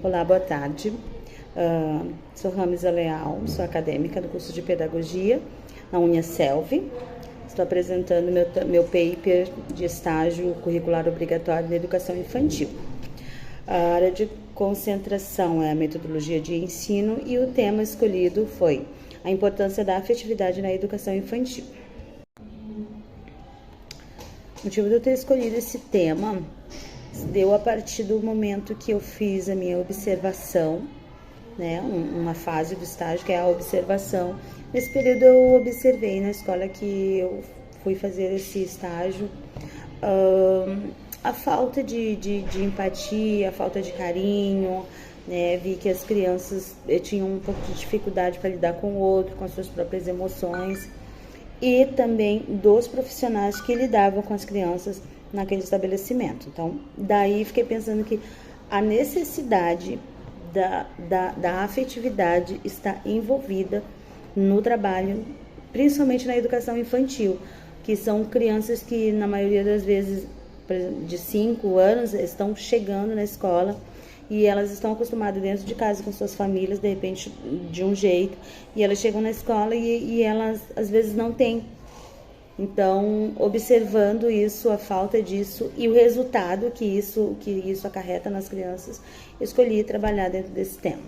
Olá, boa tarde. Sou Ramisa Leal, sou acadêmica do curso de Pedagogia na Uniaselv. Estou apresentando meu paper de estágio curricular obrigatório de educação infantil. A área de concentração é a metodologia de ensino e o tema escolhido foi a importância da afetividade na educação infantil. O motivo de eu ter escolhido esse tema deu a partir do momento que eu fiz a minha observação, né, uma fase do estágio que é a observação. Nesse período eu observei na escola que eu fui fazer esse estágio a falta de empatia, a falta de carinho, né, vi que as crianças tinham um pouco de dificuldade para lidar com o outro, com as suas próprias emoções, e também dos profissionais que lidavam com as crianças naquele estabelecimento. Então, daí fiquei pensando que a necessidade da afetividade está envolvida no trabalho, principalmente na educação infantil, que são crianças que, na maioria das vezes, de 5 anos, estão chegando na escola e elas estão acostumadas dentro de casa com suas famílias, de repente, de um jeito, e elas chegam na escola e elas, às vezes, não têm. Então, observando isso, a falta disso e o resultado que isso acarreta nas crianças, escolhi trabalhar dentro desse tema.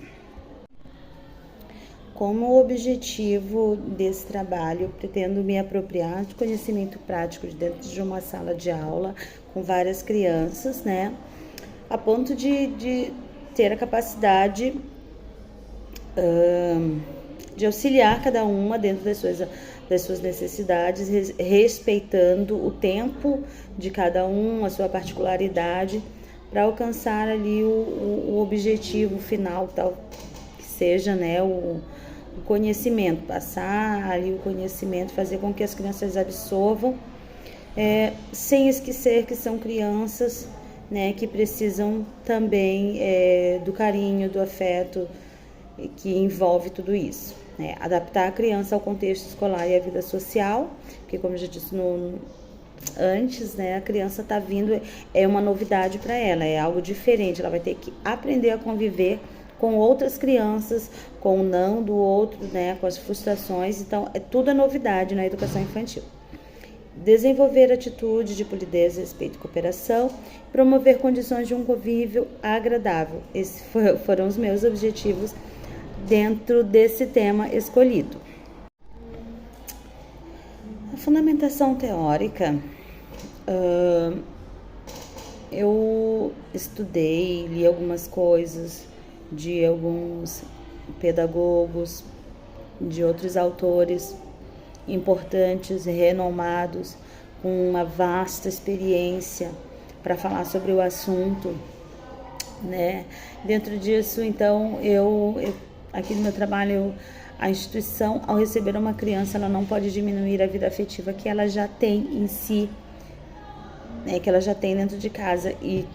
Como objetivo desse trabalho, pretendo me apropriar de conhecimento prático dentro de uma sala de aula com várias crianças, né, a ponto de ter a capacidade de auxiliar cada uma dentro das suas necessidades, respeitando o tempo de cada um, a sua particularidade, para alcançar ali o objetivo final, tal que seja, né, o conhecimento, passar ali o conhecimento, fazer com que as crianças absorvam, sem esquecer que são crianças, né, que precisam também do carinho, do afeto que envolve tudo isso, né? Adaptar a criança ao contexto escolar e à vida social, porque, como eu já disse antes, né, a criança está vindo, é uma novidade para ela, é algo diferente, ela vai ter que aprender a conviver com outras crianças, com o não do outro, né, com as frustrações. Então, tudo é novidade na educação infantil. Desenvolver atitude de polidez, respeito e cooperação, promover condições de um convívio agradável. Esses foram os meus objetivos dentro desse tema escolhido. A fundamentação teórica, eu estudei, li algumas coisas de alguns pedagogos, de outros autores importantes e renomados, com uma vasta experiência para falar sobre o assunto, né? Dentro disso, então, eu aqui no meu trabalho, a instituição, ao receber uma criança, ela não pode diminuir a vida afetiva que ela já tem em si, né, que ela já tem dentro de casa, e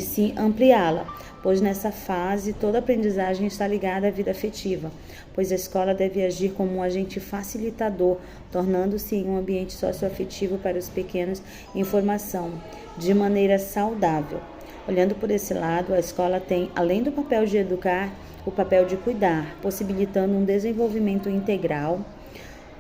sim ampliá-la, pois nessa fase toda aprendizagem está ligada à vida afetiva, pois a escola deve agir como um agente facilitador, tornando-se um ambiente socioafetivo para os pequenos em formação, de maneira saudável. Olhando por esse lado, a escola tem, além do papel de educar, o papel de cuidar, possibilitando um desenvolvimento integral,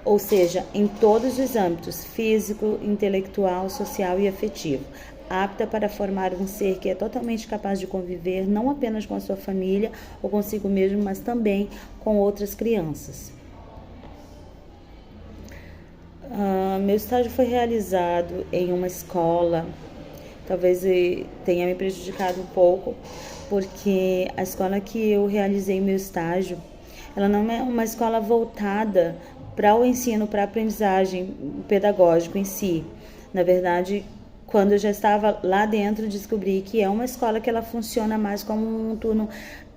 ou seja, em todos os âmbitos, físico, intelectual, social e afetivo, apta para formar um ser que é totalmente capaz de conviver não apenas com a sua família ou consigo mesmo, mas também com outras crianças. Meu estágio foi realizado em uma escola, talvez tenha me prejudicado um pouco, porque a escola que eu realizei meu estágio, ela não é uma escola voltada para o ensino, para a aprendizagem pedagógico em si. Na verdade, quando eu já estava lá dentro, descobri que é uma escola que ela funciona mais como um turno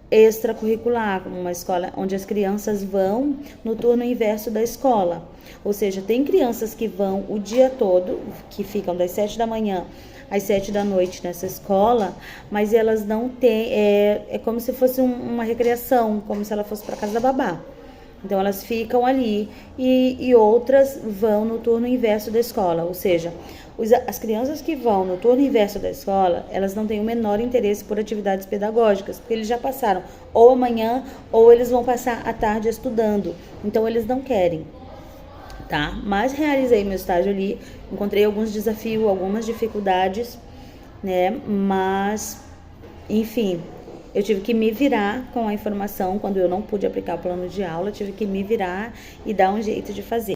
extracurricular, como uma escola onde as crianças vão no turno inverso da escola. Ou seja, tem crianças que vão o dia todo, que ficam das 7 da manhã às 7 da noite nessa escola, mas elas não têm, é como se fosse uma recreação, como se ela fosse para casa da babá. Então elas ficam ali e outras vão no turno inverso da escola, ou seja, as crianças que vão no turno inverso da escola, elas não têm o menor interesse por atividades pedagógicas, porque eles já passaram ou amanhã ou eles vão passar a tarde estudando, então eles não querem, tá? Mas realizei meu estágio ali, encontrei alguns desafios, algumas dificuldades, né? Mas, enfim, eu tive que me virar com a informação quando eu não pude aplicar o plano de aula, tive que me virar e dar um jeito de fazer.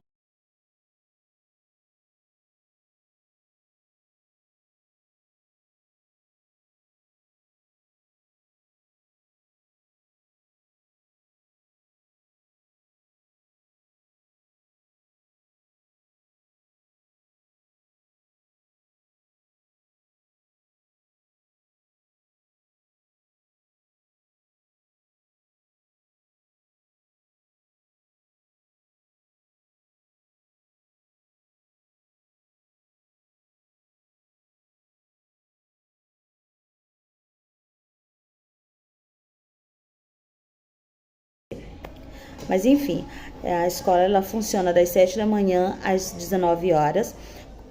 Mas enfim, a escola ela funciona das 7 da manhã às 19 horas.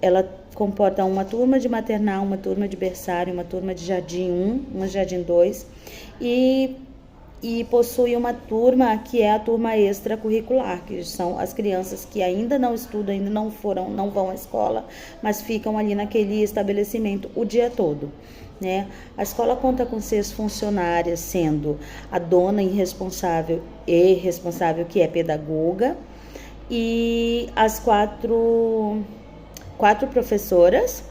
Ela comporta uma turma de maternal, uma turma de berçário, uma turma de jardim 1, uma jardim 2 e, e possui uma turma que é a turma extracurricular, que são as crianças que ainda não estudam, ainda não vão à escola, mas ficam ali naquele estabelecimento o dia todo. Né? A escola conta com 6 funcionárias, sendo a dona responsável que é pedagoga, e as quatro professoras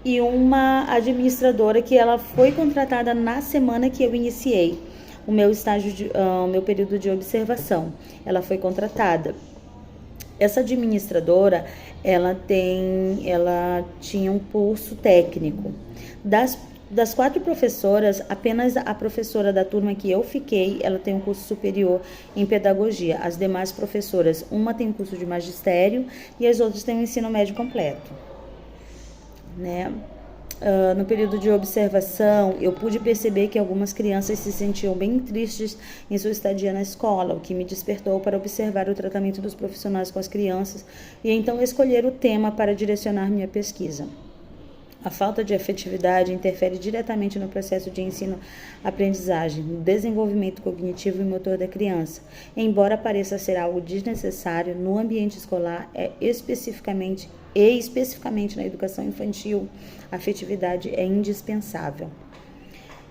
e uma administradora que ela foi contratada na semana que eu iniciei o meu estágio, o meu período de observação. Ela foi contratada. Essa administradora, ela tinha um curso técnico. Das 4 professoras, apenas a professora da turma que eu fiquei, ela tem um curso superior em pedagogia. As demais professoras, uma tem um curso de magistério e as outras têm um ensino médio completo, né? No período de observação, eu pude perceber que algumas crianças se sentiam bem tristes em sua estadia na escola, o que me despertou para observar o tratamento dos profissionais com as crianças e então escolher o tema para direcionar minha pesquisa. A falta de afetividade interfere diretamente no processo de ensino-aprendizagem, no desenvolvimento cognitivo e motor da criança. Embora pareça ser algo desnecessário, no ambiente escolar especificamente na educação infantil, a afetividade é indispensável.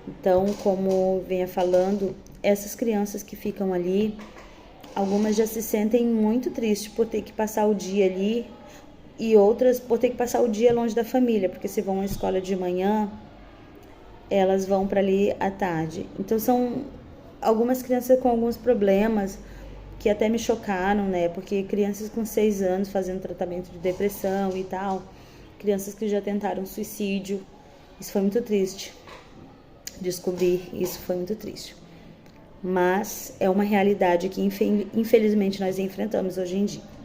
Então, como venha falando, essas crianças que ficam ali, algumas já se sentem muito tristes por ter que passar o dia ali, e outras por ter que passar o dia longe da família, porque se vão à escola de manhã, elas vão para ali à tarde. Então são algumas crianças com alguns problemas que até me chocaram, né? Porque crianças com 6 anos fazendo tratamento de depressão e tal, crianças que já tentaram suicídio. Isso foi muito triste. Descobrir isso foi muito triste. Mas é uma realidade que infelizmente nós enfrentamos hoje em dia.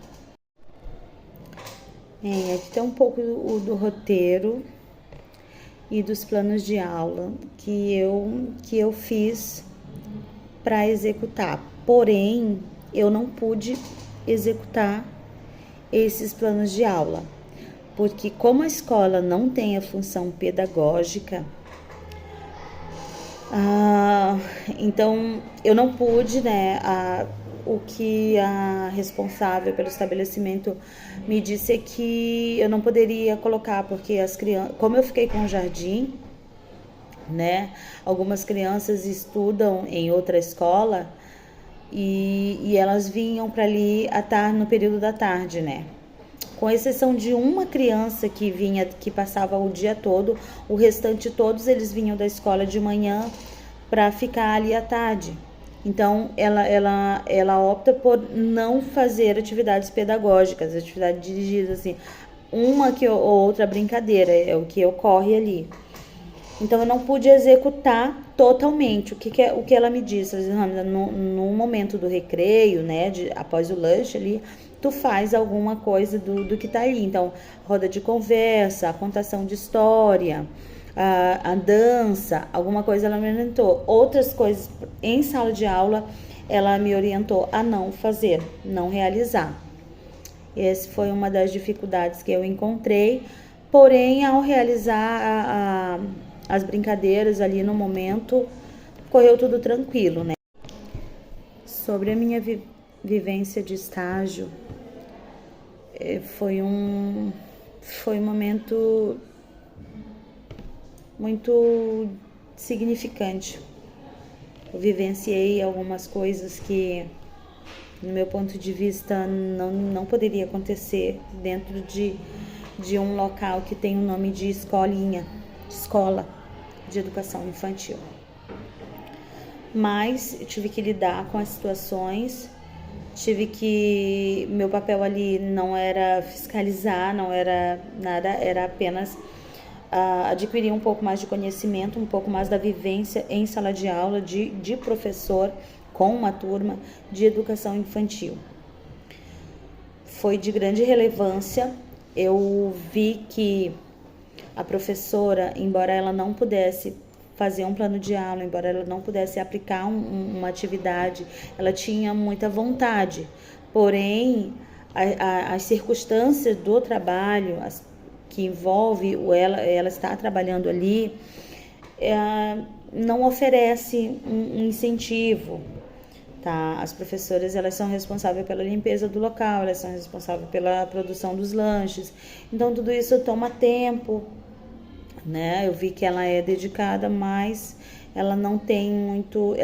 Aqui tem um pouco do roteiro e dos planos de aula que eu fiz para executar. Porém, eu não pude executar esses planos de aula, porque como a escola não tem a função pedagógica, então eu não pude, né? O que a responsável pelo estabelecimento me disse é que eu não poderia colocar, porque as crianças, como eu fiquei com o jardim, né? Algumas crianças estudam em outra escola e elas vinham para ali no período da tarde, né? Com exceção de uma criança que passava o dia todo, o restante todos eles vinham da escola de manhã para ficar ali à tarde. Então, ela opta por não fazer atividades pedagógicas, atividades dirigidas, assim, uma ou outra brincadeira, é o que ocorre ali. Então, eu não pude executar totalmente o que ela me disse. No momento do recreio, né, após o lanche ali, tu faz alguma coisa do que tá ali. Então, roda de conversa, a contação de história, a dança, alguma coisa ela me orientou. Outras coisas em sala de aula, ela me orientou a não fazer, não realizar. Essa foi uma das dificuldades que eu encontrei, porém, ao realizar as brincadeiras ali no momento, correu tudo tranquilo, né? Sobre a minha vivência de estágio, foi um momento muito significante. Eu vivenciei algumas coisas que, no meu ponto de vista, não poderia acontecer dentro de um local que tem o nome de escola de educação infantil. Mas eu tive que lidar com as situações, meu papel ali não era fiscalizar, não era nada, era apenas adquirir um pouco mais de conhecimento, um pouco mais da vivência em sala de aula, de professor com uma turma de educação infantil. Foi de grande relevância. Eu vi que a professora, embora ela não pudesse fazer um plano de aula, embora ela não pudesse aplicar uma atividade, ela tinha muita vontade, porém as circunstâncias do trabalho que envolve ela estar trabalhando ali, não oferece um incentivo, tá? As professoras, elas são responsáveis pela limpeza do local, elas são responsáveis pela produção dos lanches, então tudo isso toma tempo, né? Eu vi que ela é dedicada, mas ela não tem muito,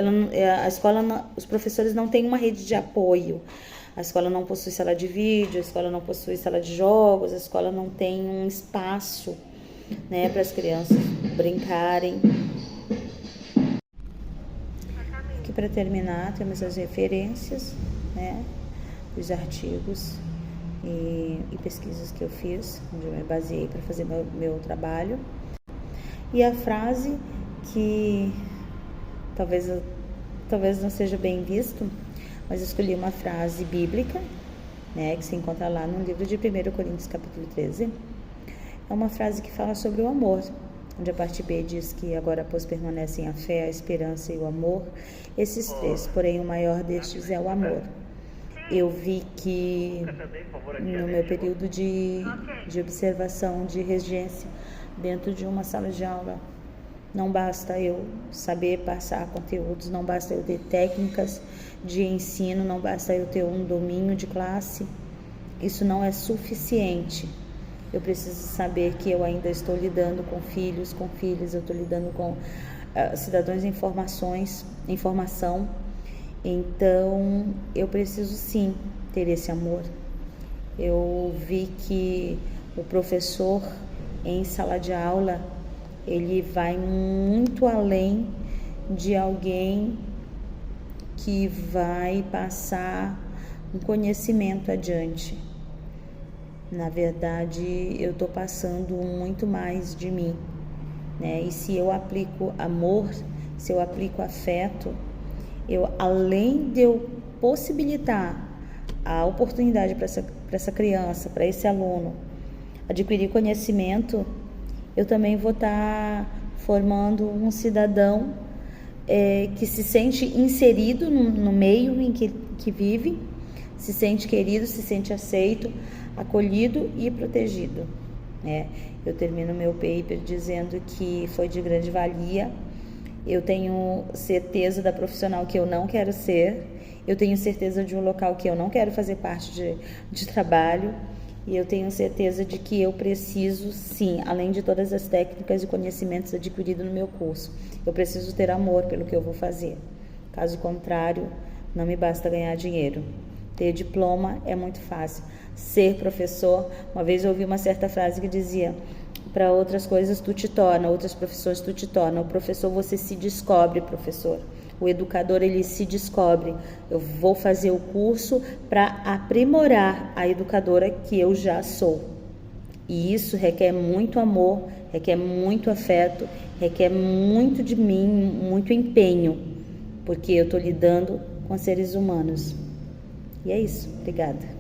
a escola, os professores não têm uma rede de apoio. A escola não possui sala de vídeo, a escola não possui sala de jogos, a escola não tem um espaço, né, para as crianças brincarem. Aqui, para terminar, temos as referências, né, dos artigos e pesquisas que eu fiz, onde eu me baseei para fazer meu trabalho. E a frase que talvez não seja bem visto, mas escolhi uma frase bíblica, né, que se encontra lá no livro de 1 Coríntios, capítulo 13. É uma frase que fala sobre o amor, onde a parte B diz que agora, pois, permanecem a fé, a esperança e o amor. Esses três, porém, o maior destes é o amor. Eu vi que no meu período de observação, de regência, dentro de uma sala de aula, não basta eu saber passar conteúdos, não basta eu ter técnicas de ensino, não basta eu ter um domínio de classe. Isso não é suficiente. Eu preciso saber que eu ainda estou lidando com filhos, eu estou lidando com cidadãos em informação. Então, eu preciso sim ter esse amor. Eu vi que o professor em sala de aula, ele vai muito além de alguém que vai passar um conhecimento adiante. Na verdade, eu estou passando muito mais de mim, né? E se eu aplico amor, se eu aplico afeto, além de eu possibilitar a oportunidade para essa criança, para esse aluno, adquirir conhecimento, eu também vou estar formando um cidadão que se sente inserido no meio em que vive, se sente querido, se sente aceito, acolhido e protegido, né? Eu termino meu paper dizendo que foi de grande valia. Eu tenho certeza da profissional que eu não quero ser, eu tenho certeza de um local que eu não quero fazer parte de trabalho, e eu tenho certeza de que eu preciso, sim, além de todas as técnicas e conhecimentos adquiridos no meu curso, eu preciso ter amor pelo que eu vou fazer. Caso contrário, não me basta ganhar dinheiro. Ter diploma é muito fácil. Ser professor, uma vez eu ouvi uma certa frase que dizia: para outras coisas tu te torna, outras profissões tu te torna. O professor, você se descobre, professor. O educador, ele se descobre. Eu vou fazer o curso para aprimorar a educadora que eu já sou. E isso requer muito amor, requer muito afeto, requer muito de mim, muito empenho, porque eu estou lidando com seres humanos. E é isso. Obrigada.